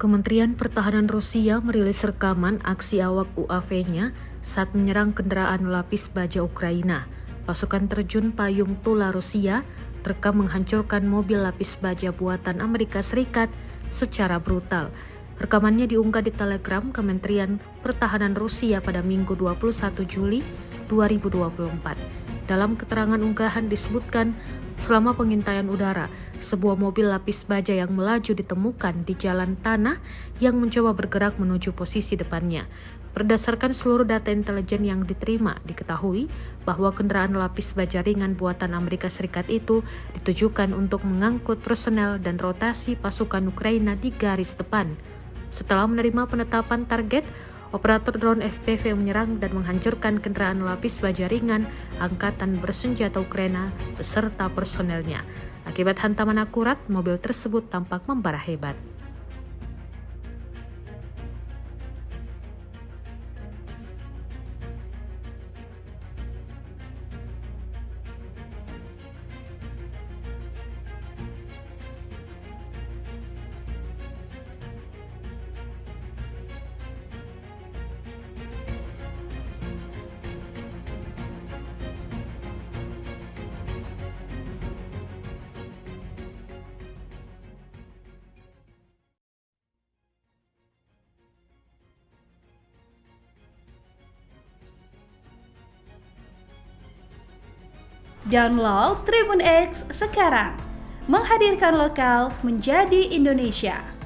Kementerian Pertahanan Rusia merilis rekaman aksi awak UAV-nya saat menyerang kendaraan lapis baja Ukraina. Pasukan terjun payung Tula Rusia terekam menghancurkan mobil lapis baja buatan Amerika Serikat secara brutal. Rekamannya diunggah di Telegram Kementerian Pertahanan Rusia pada Minggu 21 Juli 2024. Dalam keterangan unggahan disebutkan, selama pengintaian udara, sebuah mobil lapis baja yang melaju ditemukan di jalan tanah yang mencoba bergerak menuju posisi depannya. Berdasarkan seluruh data intelijen yang diterima, diketahui bahwa kendaraan lapis baja ringan buatan Amerika Serikat itu ditujukan untuk mengangkut personel dan rotasi pasukan Ukraina di garis depan. Setelah menerima penetapan target, operator drone FPV menyerang dan menghancurkan kendaraan lapis baja ringan Angkatan Bersenjata Ukraina beserta personelnya. Akibat hantaman akurat, mobil tersebut tampak membara hebat. Download Tribun X sekarang, menghadirkan lokal menjadi Indonesia.